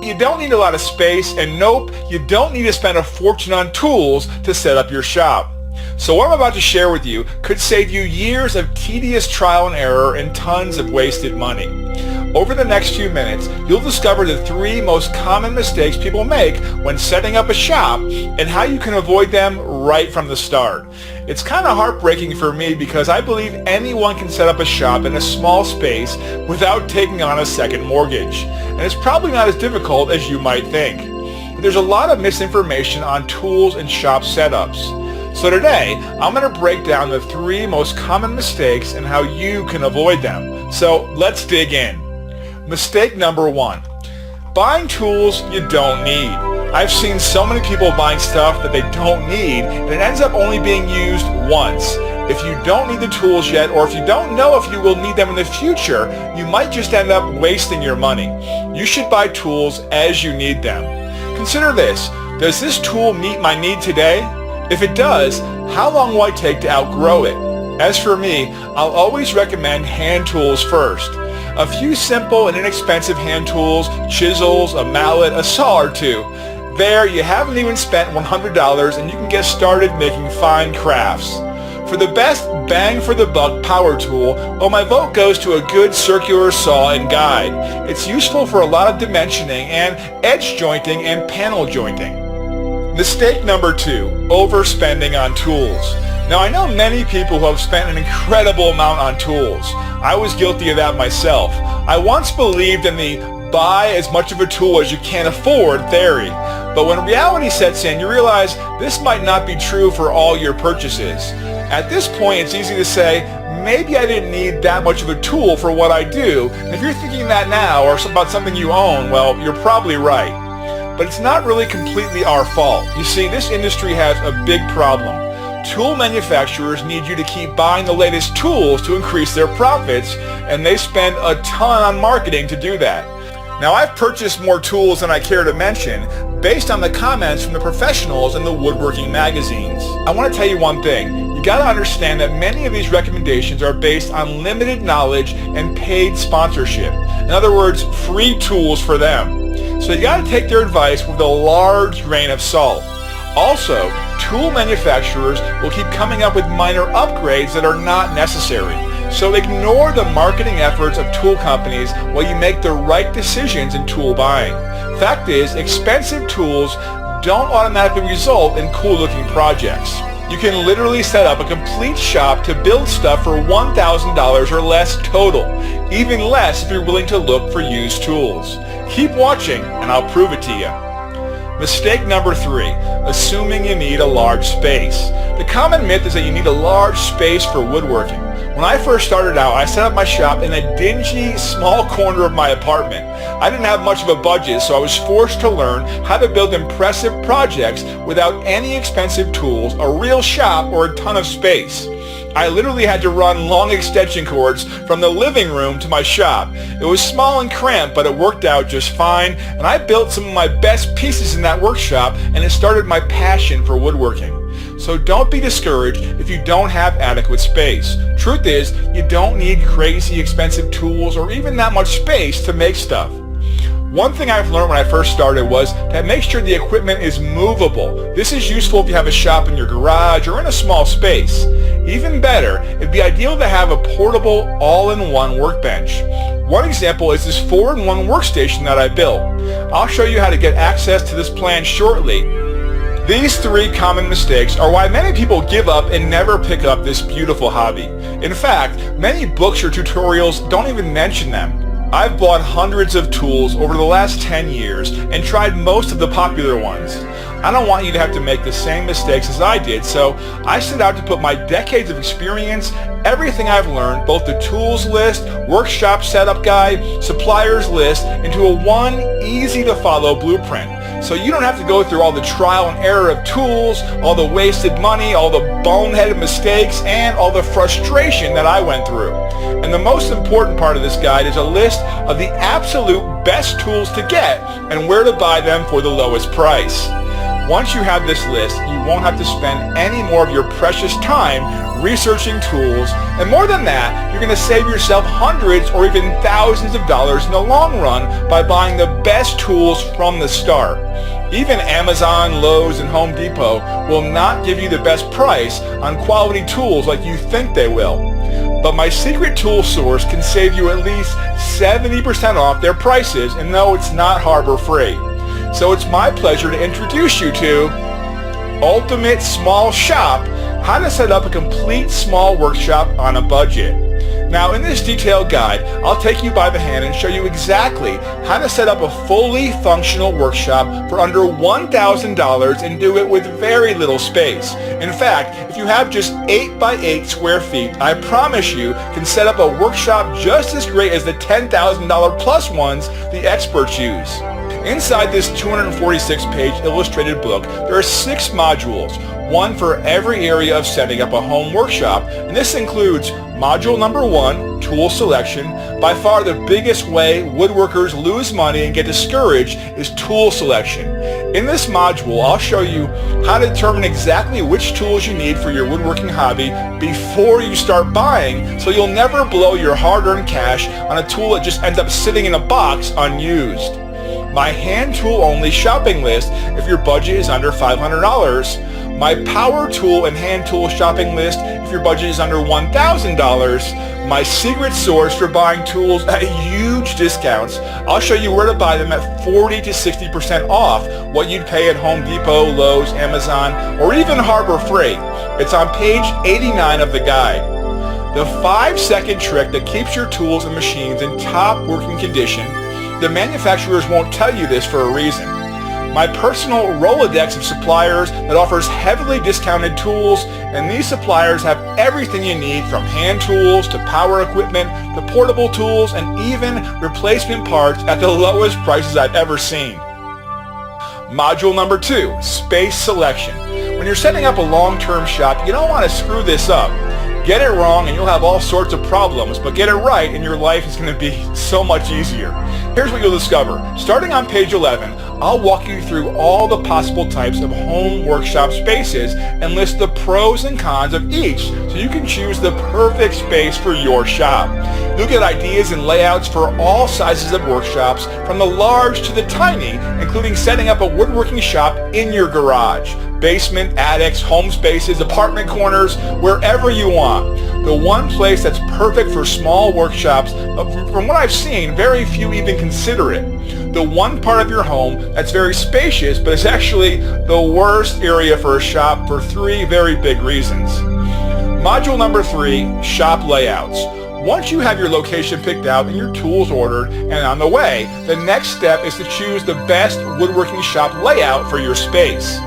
You don't need a lot of space, and nope, you don't need to spend a fortune on tools to set up your shop. So what I'm about to share with you could save you years of tedious trial and error and tons of wasted money. Over the next few minutes, you'll discover the 3 most common mistakes people make when setting up a shop and how you can avoid them right from the start. It's kind of heartbreaking for me because I believe anyone can set up a shop in a small space without taking on a second mortgage. And it's probably not as difficult as you might think. But there's a lot of misinformation on tools and shop setups. So today, I'm going to break down the 3 most common mistakes and how you can avoid them. So let's dig in. Mistake number 1. Buying tools you don't need. I've seen so many people buying stuff that they don't need, and it ends up only being used once. If you don't need the tools yet, or if you don't know if you will need them in the future, you might just end up wasting your money. You should buy tools as you need them. Consider this. Does this tool meet my need today? If it does, how long will I take to outgrow it? As for me, I'll always recommend hand tools first. A few simple and inexpensive hand tools, chisels, a mallet, a saw or 2. There, you haven't even spent $100 and you can get started making fine crafts. For the best bang for the buck power tool, well, my vote goes to a good circular saw and guide. It's useful for a lot of dimensioning and edge jointing and panel jointing. Mistake number 2, overspending on tools. Now I know many people who have spent an incredible amount on tools. I was guilty of that myself. I once believed in the buy as much of a tool as you can afford theory. But when reality sets in, you realize this might not be true for all your purchases. At this point, it's easy to say, maybe I didn't need that much of a tool for what I do. And if you're thinking that now or about something you own, well, you're probably right. But it's not really completely our fault. You see, this industry has a big problem. Tool manufacturers need you to keep buying the latest tools to increase their profits, and they spend a ton on marketing to do that. Now, I've purchased more tools than I care to mention based on the comments from the professionals in the woodworking magazines. I want to tell you one thing. You got to understand that many of these recommendations are based on limited knowledge and paid sponsorship. In other words, free tools for them. So you got to take their advice with a large grain of salt. Also, tool manufacturers will keep coming up with minor upgrades that are not necessary. So ignore the marketing efforts of tool companies while you make the right decisions in tool buying. Fact is, expensive tools don't automatically result in cool-looking projects. You can literally set up a complete shop to build stuff for $1,000 or less total, even less if you're willing to look for used tools. Keep watching and I'll prove it to you. Mistake number 3, assuming you need a large space. The common myth is that you need a large space for woodworking. When I first started out, I set up my shop in a dingy, small corner of my apartment. I didn't have much of a budget, so I was forced to learn how to build impressive projects without any expensive tools, a real shop, or a ton of space. I literally had to run long extension cords from the living room to my shop. It was small and cramped, but it worked out just fine, and I built some of my best pieces in that workshop, and it started my passion for woodworking. So don't be discouraged if you don't have adequate space. Truth is, you don't need crazy expensive tools or even that much space to make stuff. One thing I've learned when I first started was to make sure the equipment is movable. This is useful if you have a shop in your garage or in a small space. Even better, it'd be ideal to have a portable all-in-one workbench. One example is this 4-in-1 workstation that I built. I'll show you how to get access to this plan shortly. These 3 common mistakes are why many people give up and never pick up this beautiful hobby. In fact, many books or tutorials don't even mention them. I've bought hundreds of tools over the last 10 years and tried most of the popular ones. I don't want you to have to make the same mistakes as I did, so I set out to put my decades of experience, everything I've learned, both the tools list, workshop setup guide, suppliers list, into a one easy-to-follow blueprint. So you don't have to go through all the trial and error of tools, all the wasted money, all the boneheaded mistakes, and all the frustration that I went through. And the most important part of this guide is a list of the absolute best tools to get and where to buy them for the lowest price. Once you have this list, you won't have to spend any more of your precious time researching tools, and more than that, you're going to save yourself hundreds or even thousands of dollars in the long run by buying the best tools from the start. Even Amazon, Lowe's, and Home Depot will not give you the best price on quality tools like you think they will. But my secret tool source can save you at least 70% off their prices, and no, it's not Harbor Freight. So it's my pleasure to introduce you to Ultimate Small Shop, how to set up a complete small workshop on a budget. Now in this detailed guide, I'll take you by the hand and show you exactly how to set up a fully functional workshop for under $1,000 and do it with very little space. In fact, if you have just 8 by 8 square feet, I promise you can set up a workshop just as great as the $10,000 plus ones the experts use. Inside this 246-page illustrated book, there are 6 modules, one for every area of setting up a home workshop, and this includes module number 1, tool selection. By far the biggest way woodworkers lose money and get discouraged is tool selection. In this module, I'll show you how to determine exactly which tools you need for your woodworking hobby before you start buying, so you'll never blow your hard-earned cash on a tool that just ends up sitting in a box unused. My hand tool only shopping list if your budget is under $500, my power tool and hand tool shopping list if your budget is under $1,000, my secret source for buying tools at huge discounts. I'll show you where to buy them at 40 to 60% off what you'd pay at Home Depot, Lowe's, Amazon, or even Harbor Freight. It's on page 89 of the guide. The 5-second trick that keeps your tools and machines in top working condition. The manufacturers won't tell you this for a reason. My personal Rolodex of suppliers that offers heavily discounted tools, and these suppliers have everything you need from hand tools to power equipment to portable tools and even replacement parts at the lowest prices I've ever seen. Module number 2, space selection. When you're setting up a long-term shop, you don't want to screw this up. Get it wrong and you'll have all sorts of problems, but get it right and your life is going to be so much easier. Here's what you'll discover. Starting on page 11, I'll walk you through all the possible types of home workshop spaces and list the pros and cons of each so you can choose the perfect space for your shop. You'll get ideas and layouts for all sizes of workshops, from the large to the tiny, including setting up a woodworking shop in your garage, basement, attics, home spaces, apartment corners, wherever you want. The one place that's perfect for small workshops, but from what I've seen, very few even consider it. The one part of your home that's very spacious, but is actually the worst area for a shop for 3 very big reasons. Module number 3, shop layouts. Once you have your location picked out and your tools ordered and on the way, the next step is to choose the best woodworking shop layout for your space.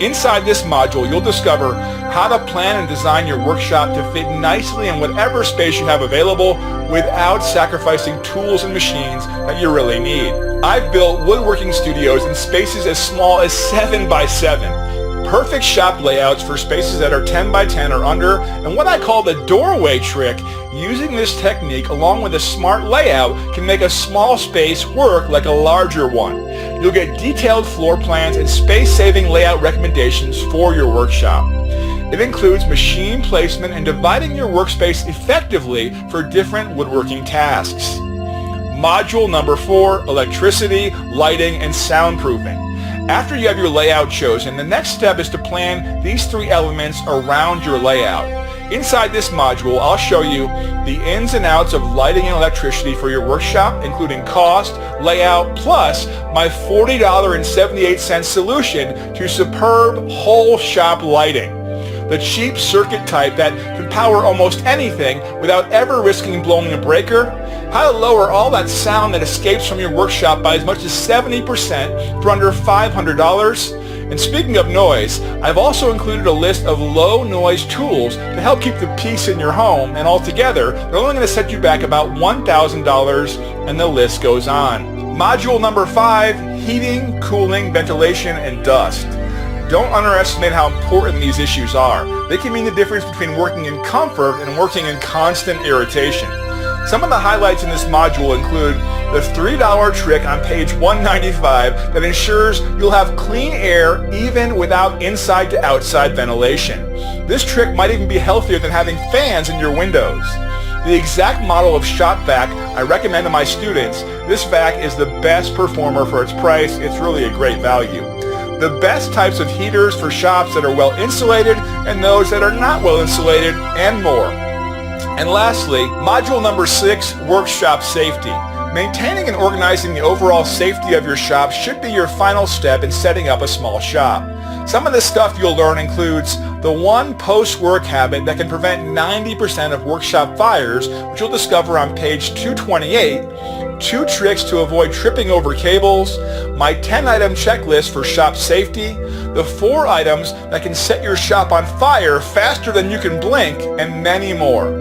Inside this module, you'll discover how to plan and design your workshop to fit nicely in whatever space you have available without sacrificing tools and machines that you really need. I've built woodworking studios in spaces as small as 7 by 7. Perfect shop layouts for spaces that are 10 by 10 or under, and what I call the doorway trick. Using this technique along with a smart layout can make a small space work like a larger one. You'll get detailed floor plans and space-saving layout recommendations for your workshop. It includes machine placement and dividing your workspace effectively for different woodworking tasks. Module number 4, electricity, lighting, and soundproofing. After you have your layout chosen, the next step is to plan these 3 elements around your layout. Inside this module, I'll show you the ins and outs of lighting and electricity for your workshop, including cost, layout, plus my $40.78 solution to superb whole shop lighting. The cheap circuit type that can power almost anything without ever risking blowing a breaker. How to lower all that sound that escapes from your workshop by as much as 70% for under $500. And speaking of noise, I've also included a list of low noise tools to help keep the peace in your home, and altogether, they're only going to set you back about $1,000, and the list goes on. Module number 5, heating, cooling, ventilation, and dust. Don't underestimate how important these issues are. They can mean the difference between working in comfort and working in constant irritation. Some of the highlights in this module include the $3 trick on page 195 that ensures you'll have clean air even without inside to outside ventilation. This trick might even be healthier than having fans in your windows. The exact model of shop vac I recommend to my students. This vac is the best performer for its price. It's really a great value. The best types of heaters for shops that are well insulated and those that are not well insulated, and more. And lastly, module number 6, workshop safety. Maintaining and organizing the overall safety of your shop should be your final step in setting up a small shop. Some of the stuff you'll learn includes the one post-work habit that can prevent 90% of workshop fires, which you'll discover on page 228, 2 tricks to avoid tripping over cables, my 10-item checklist for shop safety, the 4 items that can set your shop on fire faster than you can blink, and many more.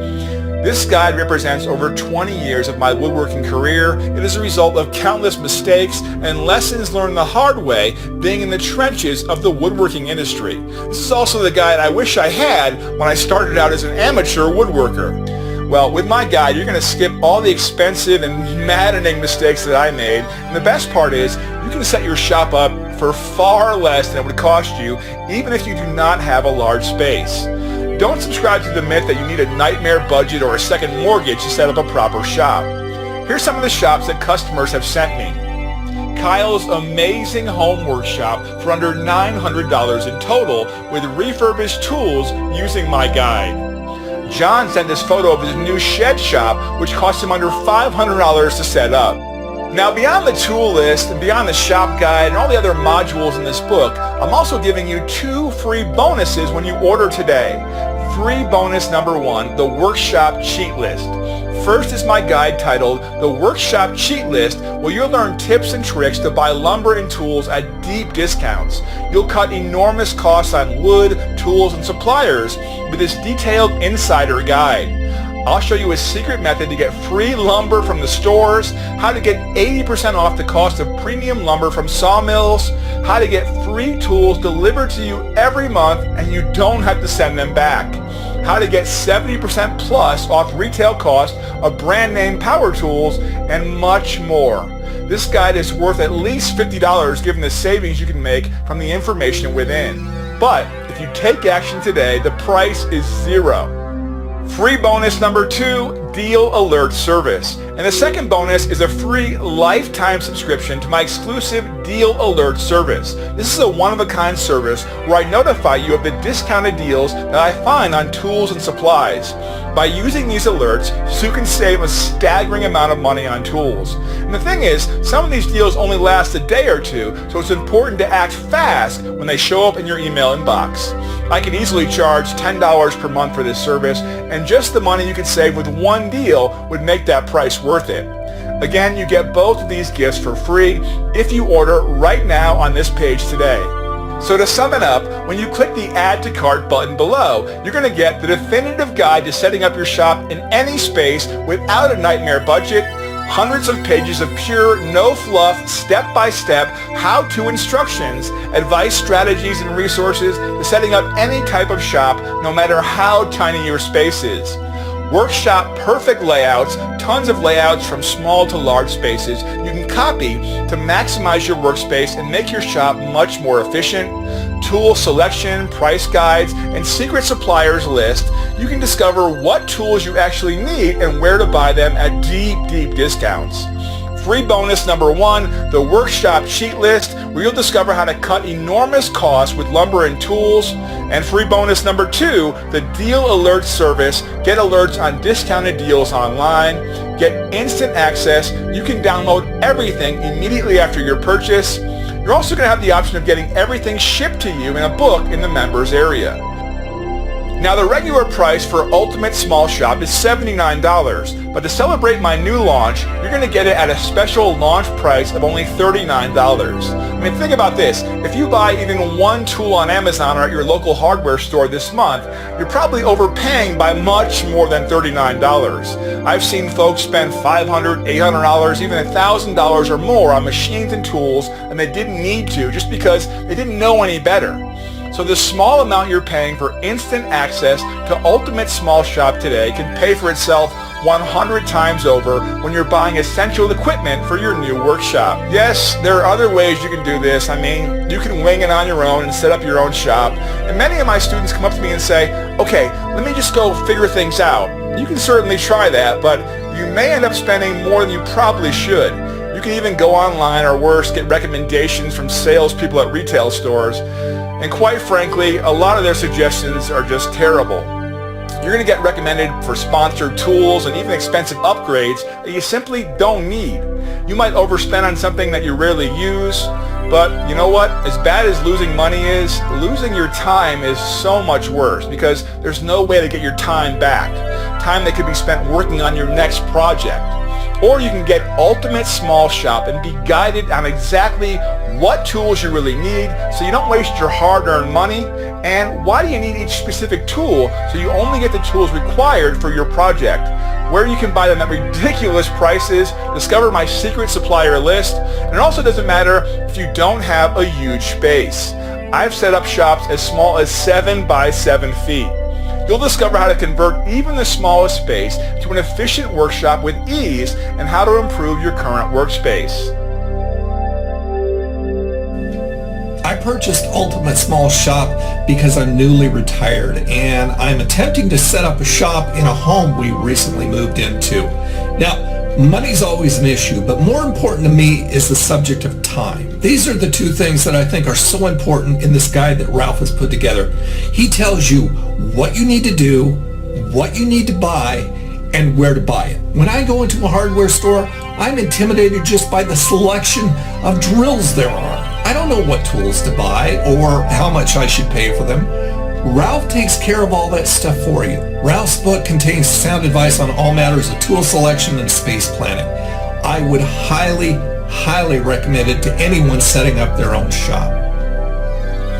This guide represents over 20 years of my woodworking career. It is a result of countless mistakes and lessons learned the hard way being in the trenches of the woodworking industry. This is also the guide I wish I had when I started out as an amateur woodworker. Well, with my guide, you're going to skip all the expensive and maddening mistakes that I made. And the best part is you can set your shop up for far less than it would cost you, even if you do not have a large space. Don't subscribe to the myth that you need a nightmare budget or a second mortgage to set up a proper shop. Here's some of the shops that customers have sent me. Kyle's amazing home workshop for under $900 in total with refurbished tools using my guide. John sent this photo of his new shed shop, which cost him under $500 to set up. Now, beyond the tool list and beyond the shop guide and all the other modules in this book, I'm also giving you 2 free bonuses when you order today. Free bonus number 1, the workshop cheat list. First is my guide titled The Workshop Cheat List, where you'll learn tips and tricks to buy lumber and tools at deep discounts. You'll cut enormous costs on wood, tools, and suppliers with this detailed insider guide. I'll show you a secret method to get free lumber from the stores, how to get 80% off the cost of premium lumber from sawmills, how to get free tools delivered to you every month and you don't have to send them back, how to get 70% plus off retail cost of brand name power tools, and much more. This guide is worth at least $50 given the savings you can make from the information within. But if you take action today, the price is $0. Free bonus number 2, Deal Alert Service. And the second bonus is a free lifetime subscription to my exclusive Deal Alert service. This is a one-of-a-kind service where I notify you of the discounted deals that I find on tools and supplies. By using these alerts, you can save a staggering amount of money on tools. And the thing is, some of these deals only last a day or 2, so it's important to act fast when they show up in your email inbox. I can easily charge $10 per month for this service, and just the money you could save with one deal would make that price worth it. Again, you get both of these gifts for free if you order right now on this page today. So to sum it up, when you click the Add to Cart button below, you're going to get the definitive guide to setting up your shop in any space without a nightmare budget, hundreds of pages of pure, no-fluff, step-by-step how-to instructions, advice, strategies, and resources to setting up any type of shop, no matter how tiny your space is. Workshop perfect layouts, tons of layouts from small to large spaces you can copy to maximize your workspace and make your shop much more efficient. Tool selection, price guides, and secret suppliers list. You can discover what tools you actually need and where to buy them at deep discounts. Free bonus number 1, the workshop cheat list, where you'll discover how to cut enormous costs with lumber and tools. And free bonus number 2, the Deal Alert service. Get alerts on discounted deals online. Get instant access. You can download everything immediately after your purchase. You're also going to have the option of getting everything shipped to you in a book in the members area. Now, the regular price for Ultimate Small Shop is $79, but to celebrate my new launch, you're going to get it at a special launch price of only $39. I mean, think about this. If you buy even one tool on Amazon or at your local hardware store this month, you're probably overpaying by much more than $39. I've seen folks spend $500, $800, even $1,000 or more on machines and tools, and they didn't need to just because they didn't know any better. So the small amount you're paying for instant access to Ultimate Small Shop today can pay for itself 100 times over when you're buying essential equipment for your new workshop. Yes, there are other ways you can do this. I mean, you can wing it on your own and set up your own shop. And many of my students come up to me and say, okay, let me just go figure things out. You can certainly try that, but you may end up spending more than you probably should. You can even go online, or worse, get recommendations from salespeople at retail stores. And quite frankly, a lot of their suggestions are just terrible. You're going to get recommended for sponsored tools and even expensive upgrades that you simply don't need. You might overspend on something that you rarely use, but you know what? As bad as losing money is, losing your time is so much worse, because there's no way to get your time back. Time that could be spent working on your next project. Or you can get Ultimate Small Shop and be guided on exactly what tools you really need so you don't waste your hard-earned money, and why do you need each specific tool so you only get the tools required for your project, where you can buy them at ridiculous prices, discover my secret supplier list, and it also doesn't matter if you don't have a huge space. I've set up shops as small as 7 by 7 feet. You'll discover how to convert even the smallest space to an efficient workshop with ease, and how to improve your current workspace. I purchased Ultimate Small Shop because I'm newly retired and I'm attempting to set up a shop in a home we recently moved into. Now, money's always an issue, but more important to me is the subject of time. These are the two things that I think are so important in this guide that Ralph has put together. He tells you what you need to do, what you need to buy, and where to buy it. When I go into a hardware store, I'm intimidated just by the selection of drills there are. I don't know what tools to buy or how much I should pay for them. Ralph takes care of all that stuff for you. Ralph's book contains sound advice on all matters of tool selection and space planning. I would highly recommend it to anyone setting up their own shop.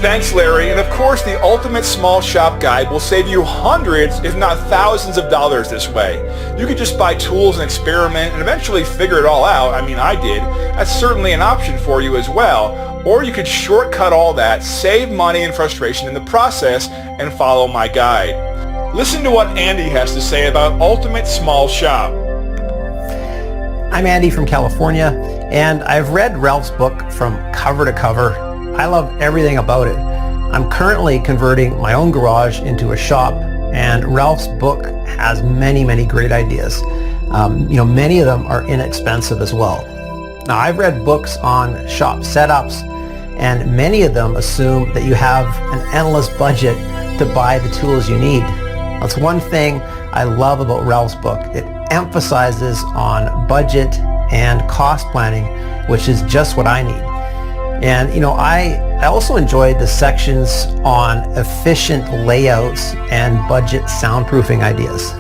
Thanks, Larry. And of course, the Ultimate Small Shop Guide will save you hundreds, if not thousands of dollars this way. You could just buy tools and experiment and eventually figure it all out. I mean, I did. That's certainly an option for you as well. Or you could shortcut all that, save money and frustration in the process, and follow my guide. Listen to what Andy has to say about Ultimate Small Shop. I'm Andy from California, and I've read Ralph's book from cover to cover. I love everything about it. I'm currently converting my own garage into a shop, and Ralph's book has many great ideas. Many of them are inexpensive as well. Now, I've read books on shop setups, and many of them assume that you have an endless budget to buy the tools you need. That's one thing I love about Ralph's book. It emphasizes on budget and cost planning, which is just what I need. And I also enjoyed the sections on efficient layouts and budget soundproofing ideas.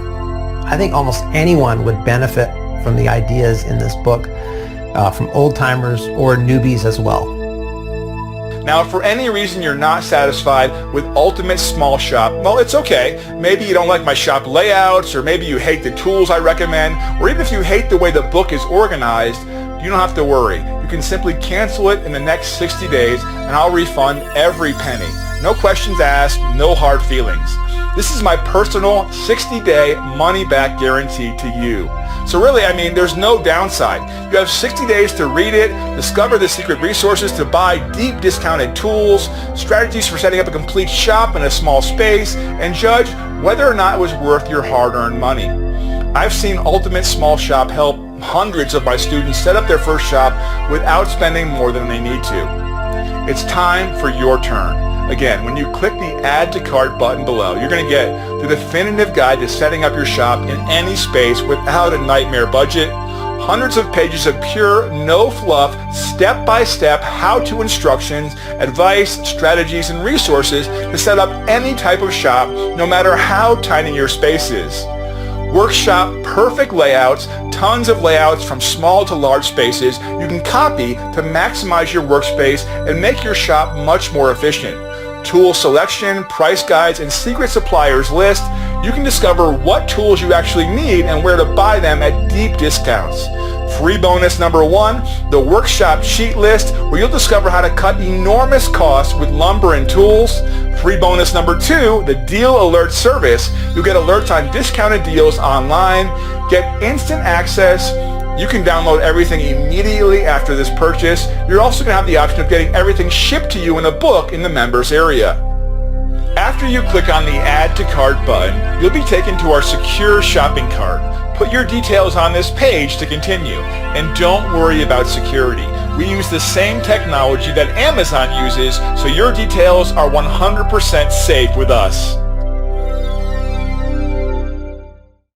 I think almost anyone would benefit from the ideas in this book, from old-timers or newbies as well. Now, if for any reason you're not satisfied with Ultimate Small Shop, well, it's okay. Maybe you don't like my shop layouts, or maybe you hate the tools I recommend, or even if you hate the way the book is organized, you don't have to worry. You can simply cancel it in the next 60 days, and I'll refund every penny. No questions asked, no hard feelings. This is my personal 60-day money-back guarantee to you. So really, there's no downside. You have 60 days to read it, discover the secret resources to buy deep discounted tools, strategies for setting up a complete shop in a small space, and judge whether or not it was worth your hard-earned money. I've seen Ultimate Small Shop help hundreds of my students set up their first shop without spending more than they need to. It's time for your turn. Again, when you click the Add to Cart button below, you're going to get the definitive guide to setting up your shop in any space without a nightmare budget, hundreds of pages of pure, no fluff, step-by-step how-to instructions, advice, strategies, and resources to set up any type of shop, no matter how tiny your space is. Workshop perfect layouts, tons of layouts from small to large spaces you can copy to maximize your workspace and make your shop much more efficient. Tool selection, price guides, and secret suppliers list. You can discover what tools you actually need and where to buy them at deep discounts. Free bonus number 1, the workshop sheet list, where you'll discover how to cut enormous costs with lumber and tools. Free bonus number 2, the deal alert service. You'll get alerts on discounted deals online, get instant access. You can download everything immediately after this purchase. You're also going to have the option of getting everything shipped to you in a book in the members area. After you click on the Add to Cart button, you'll be taken to our secure shopping cart. Put your details on this page to continue, and don't worry about security. We use the same technology that Amazon uses, so your details are 100% safe with us.